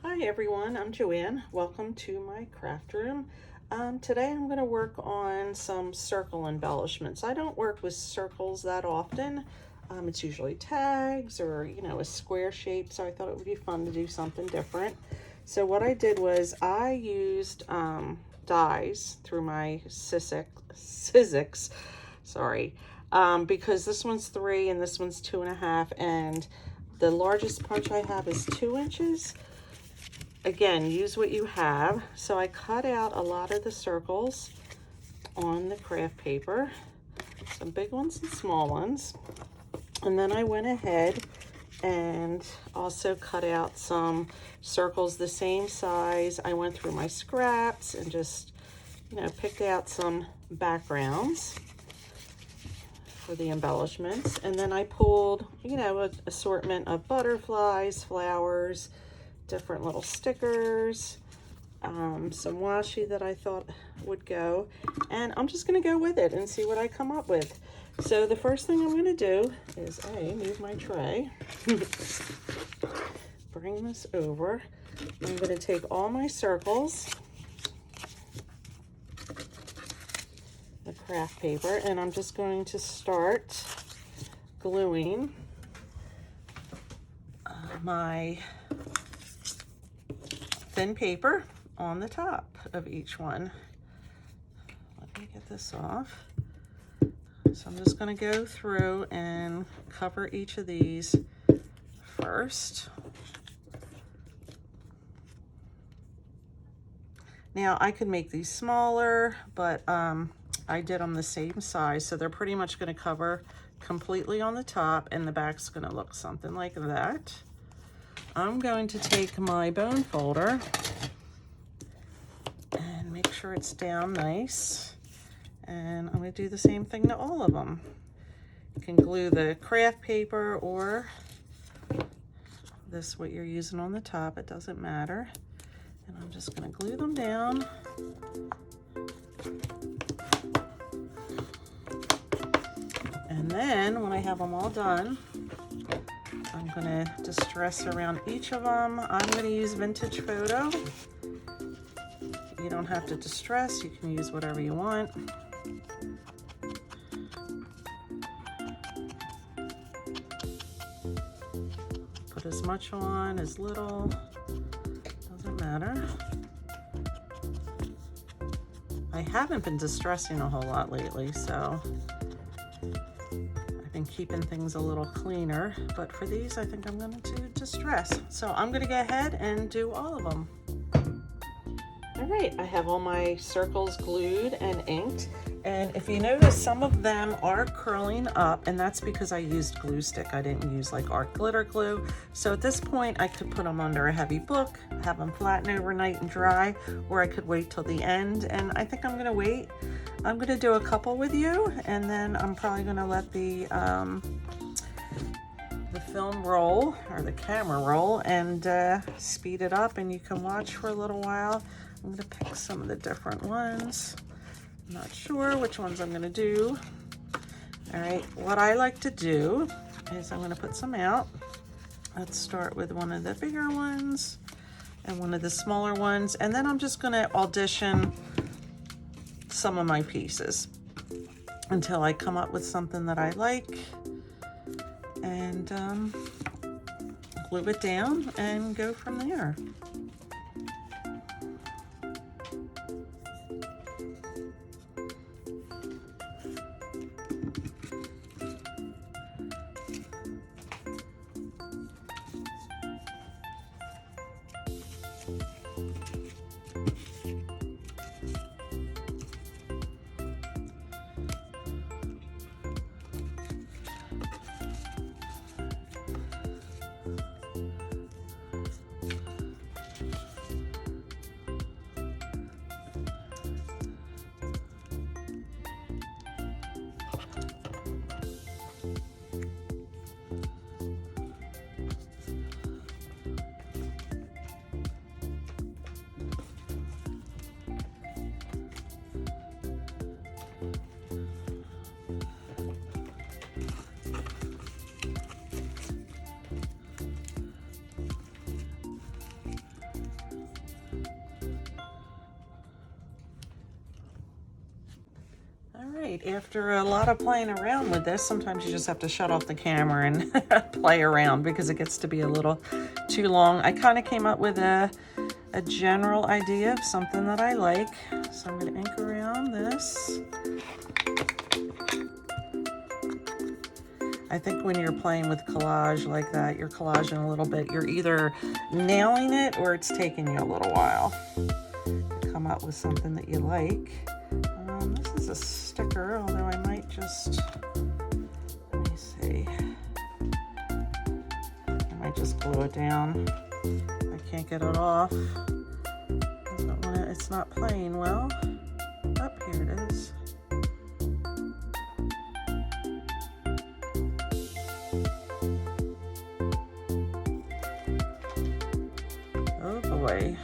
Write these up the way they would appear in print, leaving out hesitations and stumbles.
Hi everyone, I'm Joanne. Welcome to my craft room. Today I'm going to work on some circle embellishments. I don't work with circles that often. It's usually tags or, a square shape, so I thought it would be fun to do something different. So what I did was I used dies through my Sizzix, sorry, because this one's 3 and this one's 2.5, and the largest punch I have is 2 inches. Again, use what you have. So I cut out a lot of the circles on the craft paper, some big ones and small ones. And then I went ahead and also cut out some circles the same size. I went through my scraps and just, picked out some backgrounds for the embellishments. And then I pulled, an assortment of butterflies, flowers, different little stickers, some washi that I thought would go, and I'm just going to go with it and see what I come up with. So the first thing I'm going to do is move my tray, bring this over. I'm going to take all my circles, the craft paper, and I'm just going to start gluing my thin paper on the top of each one. Let me get this off. So I'm just going to go through and cover each of these first. Now I could make these smaller, but I did them the same size, so they're pretty much going to cover completely on the top, and the back's going to look something like that. I'm going to take my bone folder and make sure it's down nice. And I'm going to do the same thing to all of them. You can glue the craft paper or this, what you're using on the top, it doesn't matter. And I'm just going to glue them down. And then when I have them all done, I'm going to distress around each of them. I'm going to use vintage photo. You don't have to distress, you can use whatever you want. Put as much on, as little, doesn't matter. I haven't been distressing a whole lot lately, so and keeping things a little cleaner, but for these I think I'm going to distress. So I'm going to go ahead and do all of them. All right, I have all my circles glued and inked, and if you notice, some of them are curling up, and that's because I used glue stick. I didn't use like art glitter glue. So at this point I could put them under a heavy book, have them flatten overnight and dry, or I could wait till the end, and I think I'm going to wait. I'm going to do a couple with you, and then I'm probably going to let the film roll, or the camera roll, and speed it up, and you can watch for a little while. I'm going to pick some of the different ones. I'm not sure which ones I'm going to do. All right, what I like to do is I'm going to put some out. Let's start with one of the bigger ones and one of the smaller ones, and then I'm just going to audition some of my pieces until I come up with something that I like, and glue it down and go from there. after a lot of playing around with this, sometimes you just have to shut off the camera and play around because it gets to be a little too long. I kind of came up with a general idea of something that I like. So I'm going to ink around this. I think when you're playing with collage like that, you're collaging a little bit, you're either nailing it or it's taking you a little while to come up with something that you like. This is a sticker, although I might just, let me see, I might just glue it down. I can't get it off. It's not playing well. Up here it is. Oh boy.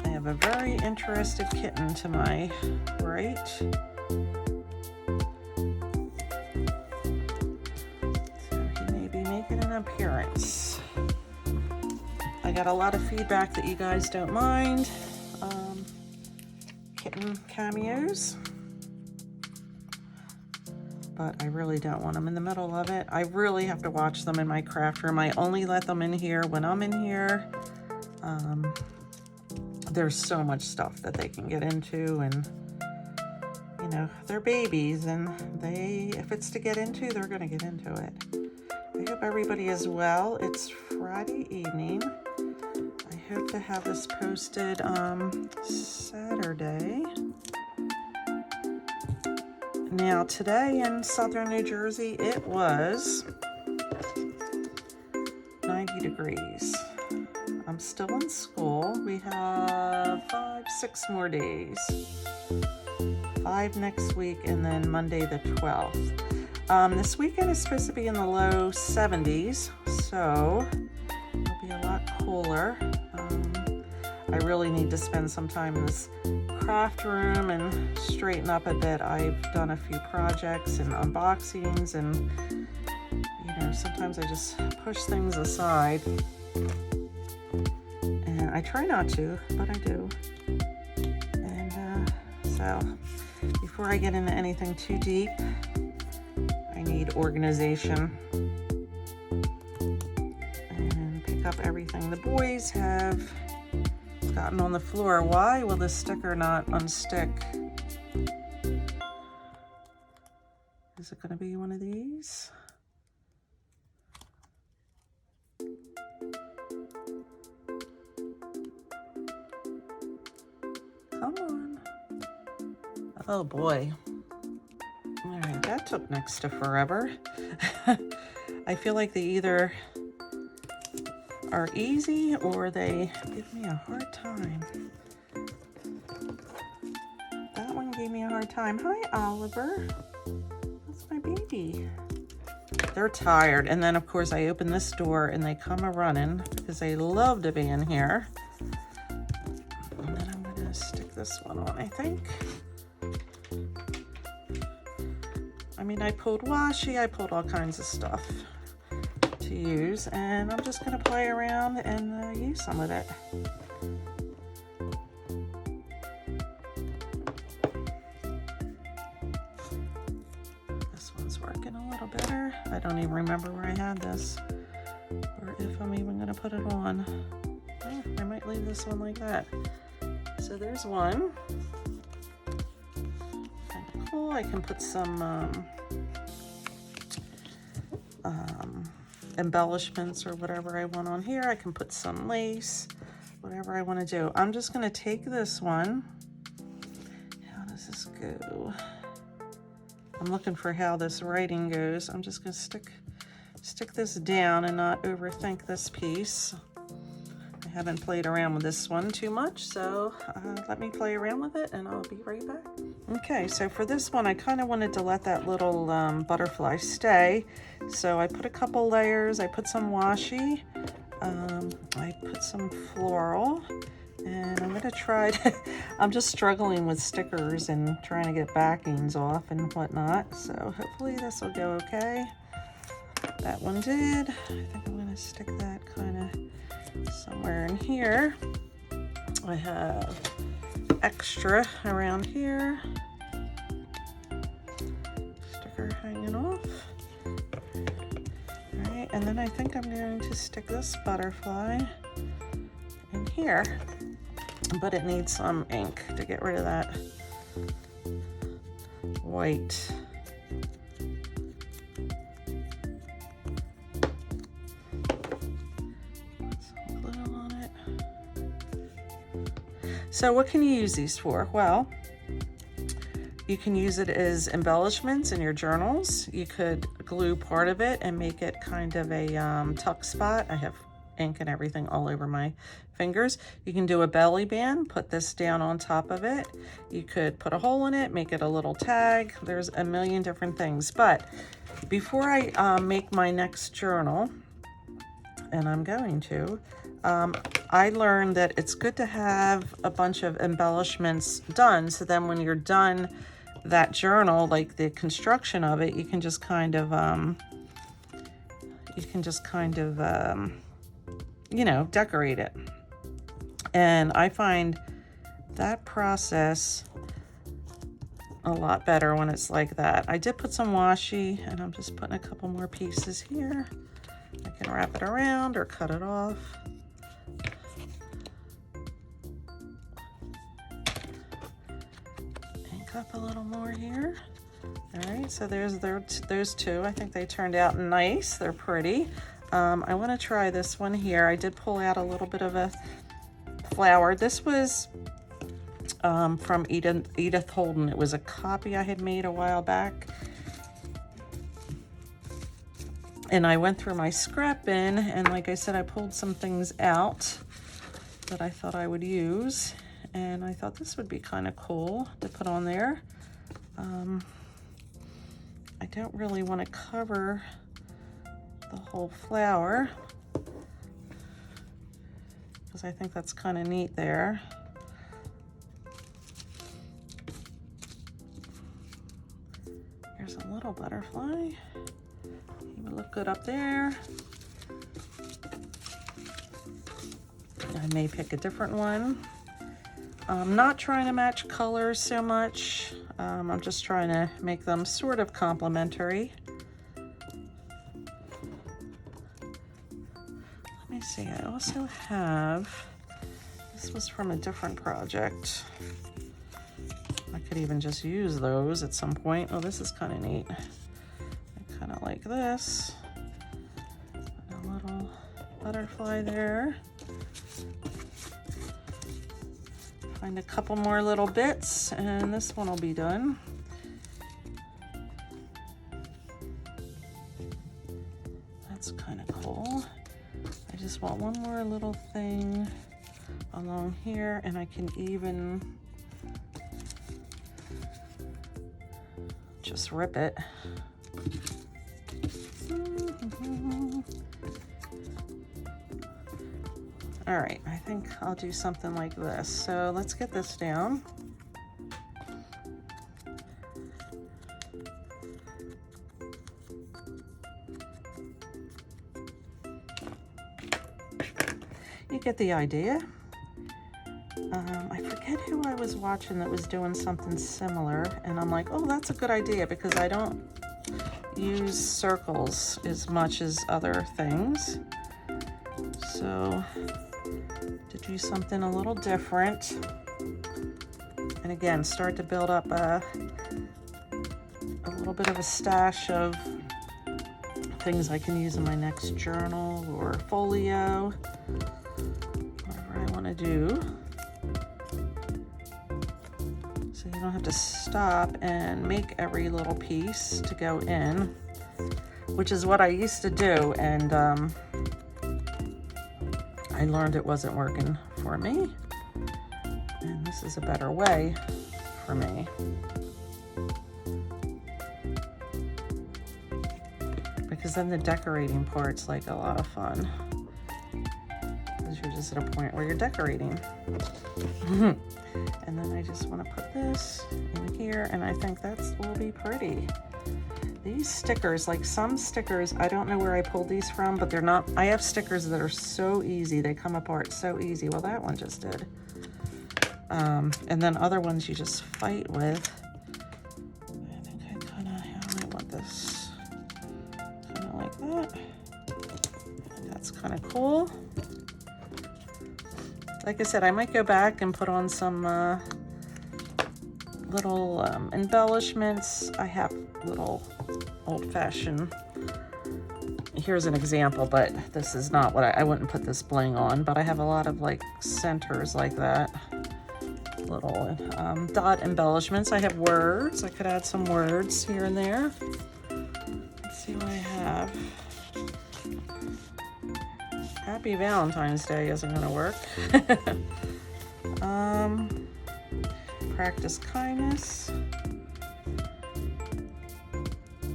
I have a very interested kitten to my right. So he may be making an appearance. I got a lot of feedback that you guys don't mind kitten cameos, but I really don't want them in the middle of it. I really have to watch them in my craft room. I only let them in here when I'm in here. There's so much stuff that they can get into, and you know, they're babies, and if it's to get into, they're gonna get into it. I hope everybody is well. It's Friday evening. I hope to have this posted Saturday. Now today in southern New Jersey, it was 90 degrees. I'm still in school. We have 6 more days. 5 next week, and then Monday the 12th. This weekend is supposed to be in the low 70s, so it'll be a lot cooler. I really need to spend some time in this craft room and straighten up a bit. I've done a few projects and unboxings, and you know, sometimes I just push things aside. And I try not to, but I do. And so before I get into anything too deep, I need organization and pick up everything the boys have gotten on the floor. Why will this sticker not unstick? Is it going to be one of these? Come on. Oh boy. All right, that took next to forever. I feel like they either are easy or they give me a hard time. That one gave me a hard time. Hi, Oliver. That's my baby. They're tired. And then, of course, I open this door and they come a-running because they love to be in here. And then I'm going to stick this one on, I think. I mean, I pulled washi. I pulled all kinds of stuff to use, and I'm just going to play around and use some of it. This one's working a little better. I don't even remember where I had this, or if I'm even going to put it on. Oh, I might leave this one like that. So there's one. Kind of cool. I can put some embellishments or whatever I want on here. I can put some lace, whatever I want to do. I'm just going to take this one. How does this go? I'm looking for how this writing goes. I'm just going to stick this down and not overthink this piece. I haven't played around with this one too much, so let me play around with it and I'll be right back. Okay, so for this one, I kind of wanted to let that little butterfly stay. So I put a couple layers, I put some washi, I put some floral, and I'm gonna try to, I'm just struggling with stickers and trying to get backings off and whatnot. So hopefully this will go okay. That one did. I think I'm gonna stick that kind of somewhere in here. I have extra around here. Sticker hanging off. All right, and then I think I'm going to stick this butterfly in here, but it needs some ink to get rid of that white. So what can you use these for? Well, you can use it as embellishments in your journals. You could glue part of it and make it kind of a tuck spot. I have ink and everything all over my fingers. You can do a belly band, put this down on top of it. You could put a hole in it, make it a little tag. There's a million different things. But before I make my next journal, and I'm going to, I learned that it's good to have a bunch of embellishments done, so then when you're done that journal, like the construction of it, you can just kind of you know, decorate it. And I find that process a lot better when it's like that. I did put some washi, and I'm just putting a couple more pieces here. I can wrap it around or cut it off. Ink up a little more here. All right, so there's those two. I think they turned out nice. They're pretty. I want to try this one here. I did pull out a little bit of a flower. This was from Edith Holden. It was a copy I had made a while back. And I went through my scrap bin, and like I said, I pulled some things out that I thought I would use. And I thought this would be kind of cool to put on there. I don't really want to cover the whole flower, because I think that's kind of neat there. Here's a little butterfly. He would look good up there. I may pick a different one. I'm not trying to match colors so much. I'm just trying to make them sort of complementary. Let me see, I also have, this was from a different project. I could even just use those at some point. Oh, this is kind of neat. I kind of like this. A little butterfly there. Find a couple more little bits, and this one will be done. That's kind of cool. I just want one more little thing along here, and I can even just rip it. All right, I think I'll do something like this. So let's get this down. You get the idea. I forget who I was watching that was doing something similar, and I'm like, oh, that's a good idea, because I don't use circles as much as other things. So to do something a little different, and again, start to build up a little bit of a stash of things I can use in my next journal or folio, whatever I want to do. So you don't have to stop and make every little piece to go in, which is what I used to do, and I learned it wasn't working for me, and this is a better way for me. Because then the decorating part's like a lot of fun, because you're just at a point where you're decorating. And then I just want to put this in here, and I think that will be pretty. These stickers, like some stickers, I don't know where I pulled these from, but they're not, I have stickers that are so easy, they come apart so easy. Well, that one just did. And then other ones you just fight with. I think I want this kind of like that. That's kind of cool. Like I said, I might go back and put on some little embellishments. I have little old-fashioned, here's an example, but this is not what I wouldn't put this bling on, but I have a lot of like centers like that. Little dot embellishments. I have words. I could add some words here and there. Let's see what I have. Happy Valentine's Day isn't going to work. Practice kindness.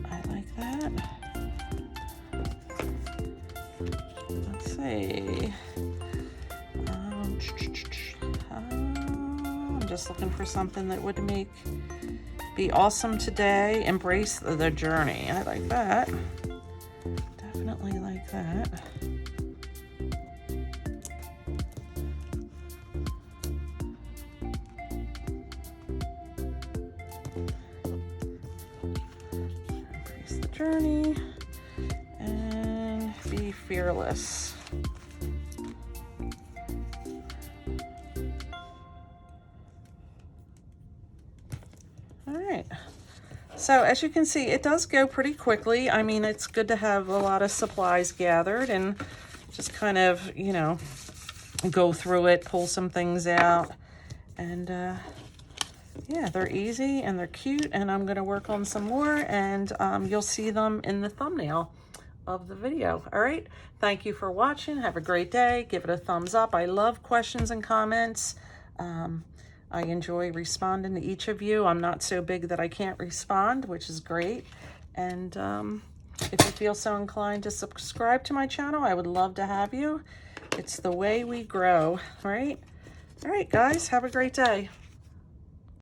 I like that. Let's see. I'm just looking for something that would be awesome today. Embrace the journey. I like that. Definitely like that. Journey and be fearless. All right. So as you can see, it does go pretty quickly. I mean, it's good to have a lot of supplies gathered and just kind of, you know, go through it, pull some things out, and yeah, they're easy and they're cute, and I'm going to work on some more, and you'll see them in the thumbnail of the video. All right. Thank you for watching. Have a great day. Give it a thumbs up. I love questions and comments. I enjoy responding to each of you. I'm not so big that I can't respond, which is great. And if you feel so inclined to subscribe to my channel, I would love to have you. It's the way we grow, right? All right, guys, have a great day.